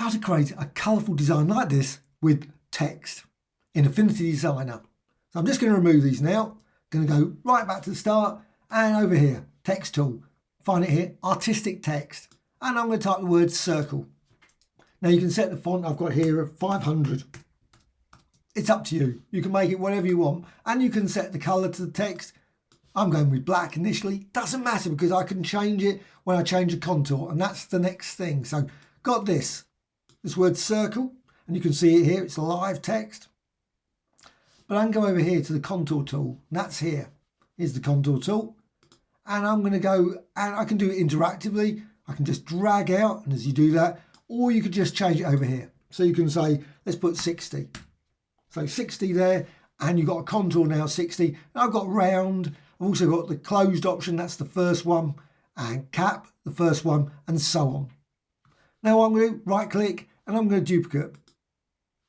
how to create a colourful design like this with text in Affinity Designer. So I'm just going to remove these now. Going to go right back to the start and over here, text tool. Find it here, artistic text. And I'm going to type the word circle. Now you can set the font I've got here at 500. It's up to you. You can make it whatever you want. And you can set the colour to the text. I'm going with black initially. Doesn't matter because I can change it when I change the contour. And that's the next thing. So got this word circle. And you can see it here. It's live text. But I can go over here to the contour tool. And that's here. Here's the contour tool. And I'm going to go, and I can do it interactively. I can just drag out. And as you do that, or you could just change it over here. So you can say, let's put 60. So 60 there. And you've got a contour now, 60. And I've got round. I've also got the closed option. That's the first one. And cap, the first one. And so on. Now I'm going to right click and I'm going to duplicate.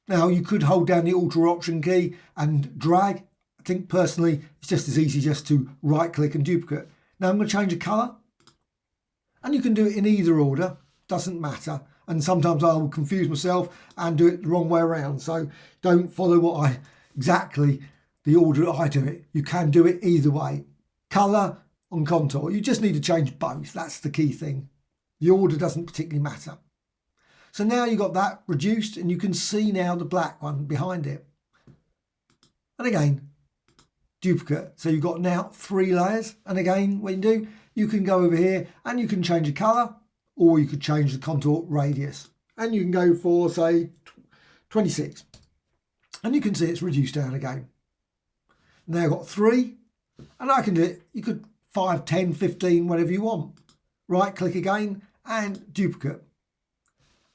Now you could hold down the Alt or Option key and drag. I think personally it's just as easy just to right click and duplicate. Now I'm going to change the colour. And you can do it in either order. Doesn't matter. And sometimes I will confuse myself and do it the wrong way around. So don't follow exactly the order I do it. You can do it either way. Colour and contour. You just need to change both. That's the key thing. The order doesn't particularly matter. So now you've got that reduced and you can see now the black one behind it. And again, duplicate. So you've got now 3 layers. And again, when you do, you can go over here and you can change the colour or you could change the contour radius. And you can go for, say, 26. And you can see it's reduced down again. Now I've got 3 and I can do it. You could 5, 10, 15, whatever you want. Right click again and duplicate.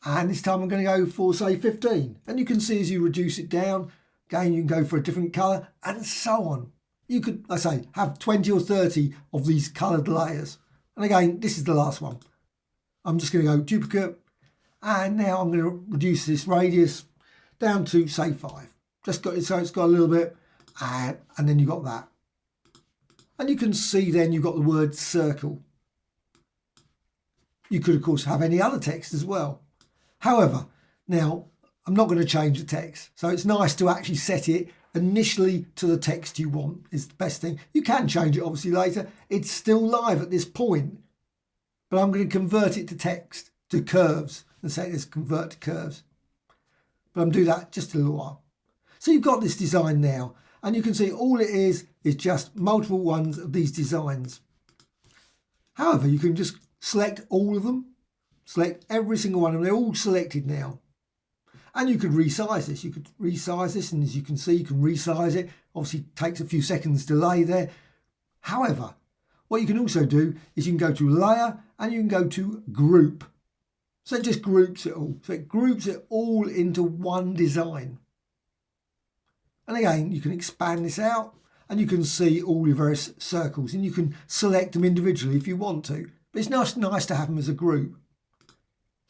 And this time I'm going to go for, say, 15. And you can see as you reduce it down, again, you can go for a different colour and so on. You could, let's say, have 20 or 30 of these coloured layers. And again, this is the last one. I'm just going to go duplicate. And now I'm going to reduce this radius down to, say, 5. Just got it so it's got a little bit. And then you've got that. And you can see then you've got the word circle. You could, of course, have any other text as well. However, now I'm not going to change the text. So it's nice to actually set it initially to the text you want is the best thing. You can change it obviously later. It's still live at this point. But I'm going to convert it to text, to curves. And say this convert to curves. But I'm doing that just a little while. So you've got this design now. And you can see all it is just multiple ones of these designs. However, you can just select all of them. Select every single one of them. They're all selected now. And you could resize this. You could resize this. And as you can see, you can resize it. Obviously, it takes a few seconds delay there. However, what you can also do is you can go to layer and you can go to group. So it just groups it all. So it groups it all into one design. And again, you can expand this out and you can see all your various circles and you can select them individually if you want to. But it's nice to have them as a group.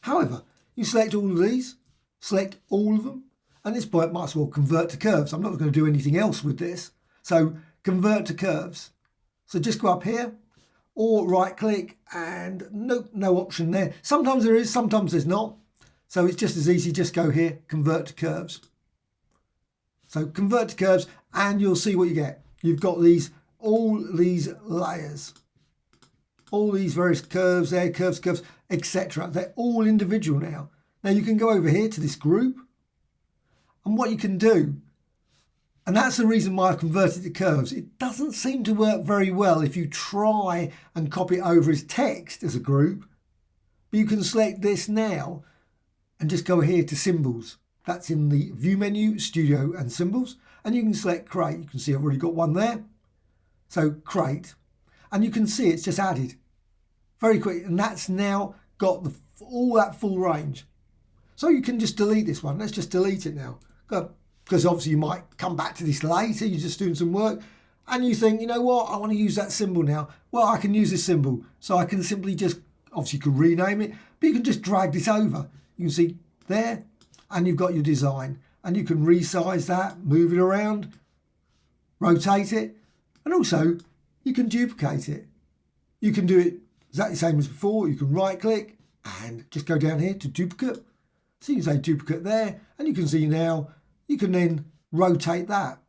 However, you select all of these, select all of them, and at this point might as well convert to curves. I'm not going to do anything else with this. So convert to curves. So just go up here or right click and no option there. Sometimes there is, sometimes there's not. So it's just as easy, just go here, convert to curves. So convert to curves and you'll see what you get. You've got all these layers. All these various curves there, curves, etc. They're all individual now. Now you can go over here to this group. And what you can do, and that's the reason why I've converted to curves. It doesn't seem to work very well if you try and copy it over as text as a group. But you can select this now and just go here to symbols. That's in the view menu, studio and symbols. And you can select create. You can see I've already got one there. So create. And you can see it's just added very quick. And that's now got all that full range. So you can just delete this one. Let's just delete it now. Because obviously you might come back to this later. You're just doing some work. And you think, you know what? I want to use that symbol now. Well, I can use this symbol. So I can simply just, obviously you can rename it. But you can just drag this over. You can see there. And you've got your design. And you can resize that, move it around, rotate it. And also, you can duplicate it. You can do it exactly the same as before. You can right click and just go down here to duplicate. So you can say duplicate there, and you can see now, you can then rotate that.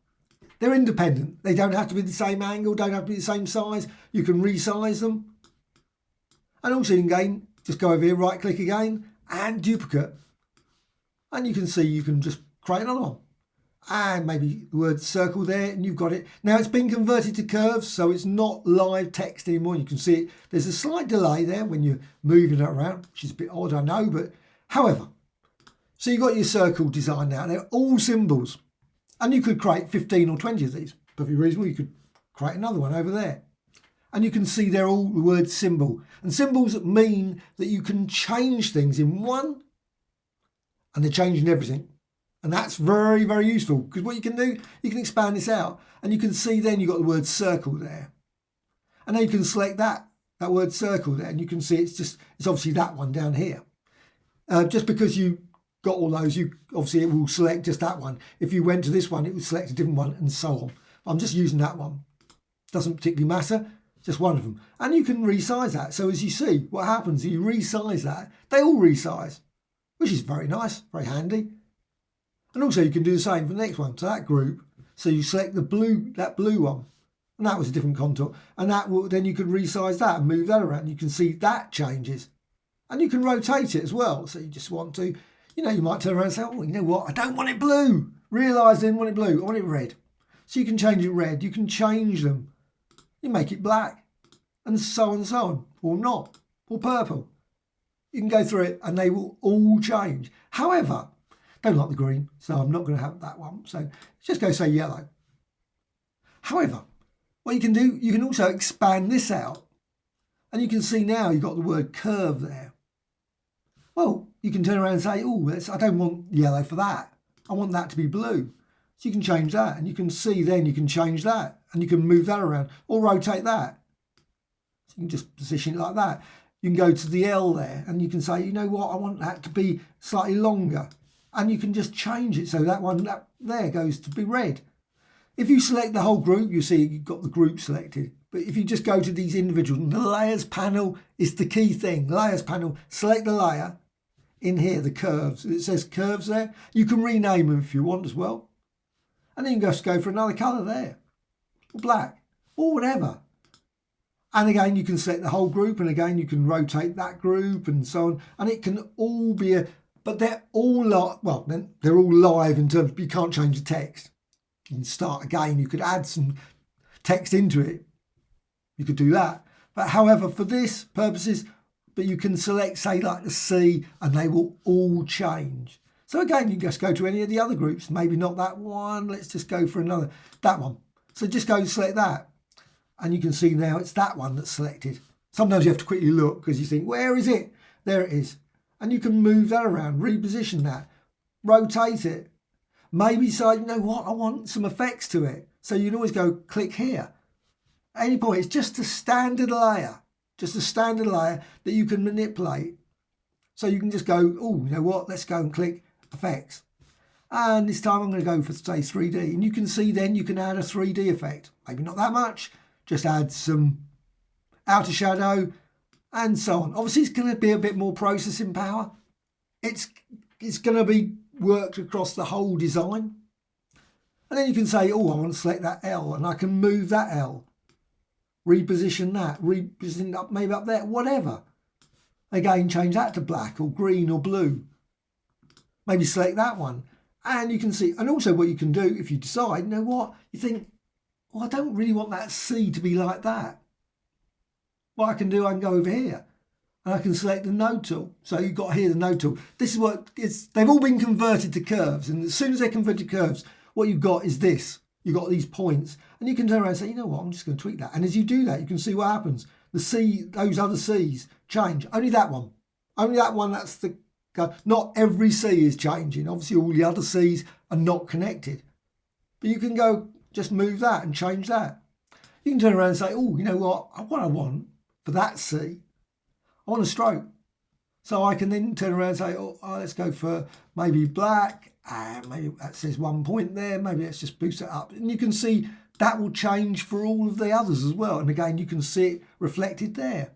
They're independent. They don't have to be the same angle, don't have to be the same size. You can resize them. And also again, just go over here, right click again, and duplicate. And you can see you can just create another one. And maybe the word circle there, and you've got it. Now it's been converted to curves, so it's not live text anymore. You can see it. There's a slight delay there when you're moving it around, which is a bit odd, I know, but however. So you've got your circle design now. They're all symbols. And you could create 15 or 20 of these. Perfectly reasonable. You could create another one over there. And you can see they're all the word symbol. And symbols mean that you can change things in one, and they're changing everything. And that's very, very useful, because what you can do, you can expand this out, and you can see then you've got the word circle there. And then you can select that word circle there, and you can see it's obviously that one down here. Just because you got all those, obviously it will select just that one. If you went to this one, it would select a different one, and so on. I'm just using that one. Doesn't particularly matter, just one of them. And you can resize that. So as you see, what happens, you resize that, they all resize, which is very nice, very handy. And also you can do the same for the next one, so that group. So you select that blue one, and that was a different contour, and then you can resize that and move that around. You can see that changes, and you can rotate it as well. So you just want to, you might turn around and say, oh, you know what, I don't want it blue. Realise I didn't want it blue, I want it red. So you can change it red, you can change them. You make it black, and so on and so on, or not, or purple. You can go through it and they will all change. However, don't like the green, so I'm not going to have that one. So just go say yellow. However, what you can do, you can also expand this out, and you can see now you've got the word curve there. Well, you can turn around and say, oh, I don't want yellow for that. I want that to be blue. So you can change that, and you can see then you can change that, and you can move that around or rotate that. So you can just position it like that. You can go to the L there, and you can say, you know what, I want that to be slightly longer. And you can just change it so that one there goes to be red. If you select the whole group, you see you've got the group selected. But if you just go to these individuals, the layers panel is the key thing. Layers panel, select the layer in here, the curves. It says curves there. You can rename them if you want as well. And then you can just go for another colour there, or black, or whatever. And again, you can select the whole group, and again, you can rotate that group and so on. And it can all be but they're all they're all live in terms, you can't change the text. You can start again, you could add some text into it. You could do that. But however, for this purposes, but you can select, say, like the C, and they will all change. So again, you can just go to any of the other groups, maybe not that one. Let's just go for that one. So just go and select that. And you can see now it's that one that's selected. Sometimes you have to quickly look because you think, where is it? There it is. And you can move that around, reposition that, rotate it. Maybe say, you know what, I want some effects to it. So you can always go click here. At any point, it's just a standard layer. Just a standard layer that you can manipulate. So you can just go, oh, you know what, let's go and click effects. And this time I'm going to go for, say, 3D. And you can see then you can add a 3D effect. Maybe not that much, just add some outer shadow and so on. Obviously, it's going to be a bit more processing power. It's going to be worked across the whole design. And then you can say, oh, I want to select that L, and I can move that L. Reposition that, reposition up, maybe up there, whatever. Again, change that to black or green or blue. Maybe select that one. And you can see, and also what you can do if you decide, you know what, you think, well, I don't really want that C to be like that. What I can do, I can go over here and I can select the node tool. So you've got here the node tool. This is what they've all been converted to curves. And as soon as they're converted to curves, what you've got is this. You've got these points, and you can turn around and say, you know what, I'm just going to tweak that. And as you do that, you can see what happens. The C, those other C's change. Only that one. Only that one, that's the, not every C is changing. Obviously, all the other C's are not connected. But you can go, just move that and change that. You can turn around and say, oh, you know what I want for that C, I want a stroke. So I can then turn around and say, oh, let's go for maybe black, and maybe that says 1 point there, maybe let's just boost it up. And you can see that will change for all of the others as well. And again, you can see it reflected there.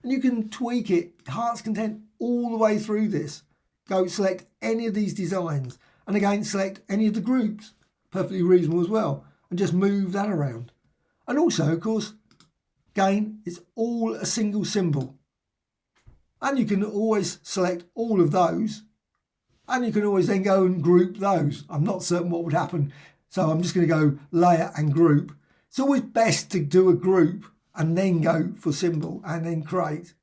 And you can tweak it, heart's content, all the way through this. go select any of these designs, and again select any of the groups, perfectly reasonable as well, and just move that around. And also, of course, again, it's all a single symbol, and you can always select all of those, and you can always then go and group those. I'm not certain what would happen, so I'm just going to go layer and group. It's always best to do a group and then go for symbol and then create.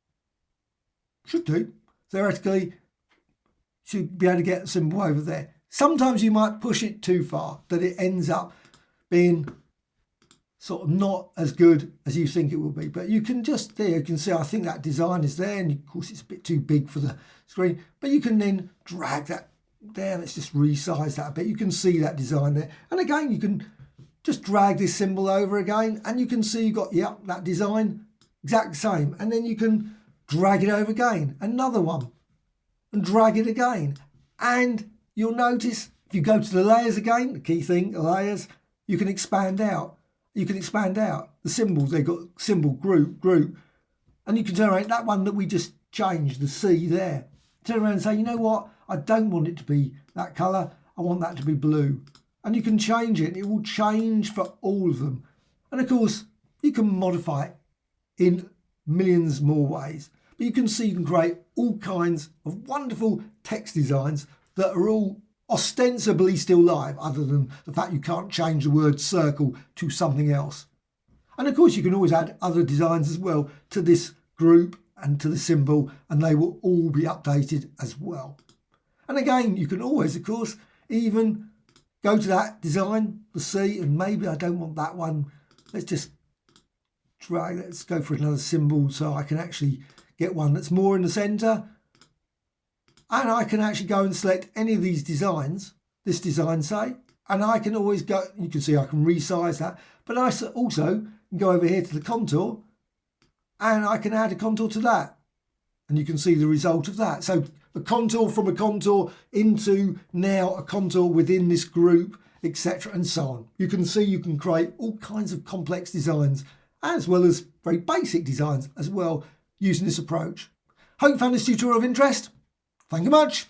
Should do. Theoretically, should be able to get a symbol over there. Sometimes you might push it too far, that it ends up being sort of not as good as you think it will be. But you can just, there you can see, I think that design is there, and of course it's a bit too big for the screen, but you can then drag that down. Let's just resize that a bit. You can see that design there. And again, you can just drag this symbol over again, and you can see you've got, yep, that design, exact same. And then you can drag it over again, another one, and drag it again. And you'll notice, if you go to the layers again, the key thing, the layers, you can expand out. You can expand out the symbols. They've got symbol, group, and you can generate that one that we just changed, the C there. Turn around and say, you know what, I don't want it to be that colour, I want that to be blue. And you can change it. It will change for all of them. And of course, you can modify it in millions more ways. But you can see you can create all kinds of wonderful text designs that are all ostensibly still live, other than the fact you can't change the word circle to something else. And of course, you can always add other designs as well to this group and to the symbol, and they will all be updated as well. And again, you can always, of course, even go to that design, the C, and maybe I don't want that one. Let's just drag, let's go for another symbol so I can actually get one that's more in the center. And I can actually go and select any of these designs, this design say, and I can always go, you can see I can resize that, but I also can go over here to the contour, and I can add a contour to that. And you can see the result of that. So a contour from a contour into now a contour within this group, etc. and so on. You can see you can create all kinds of complex designs, as well as very basic designs as well, using this approach. Hope you found this tutorial of interest. Thank you much.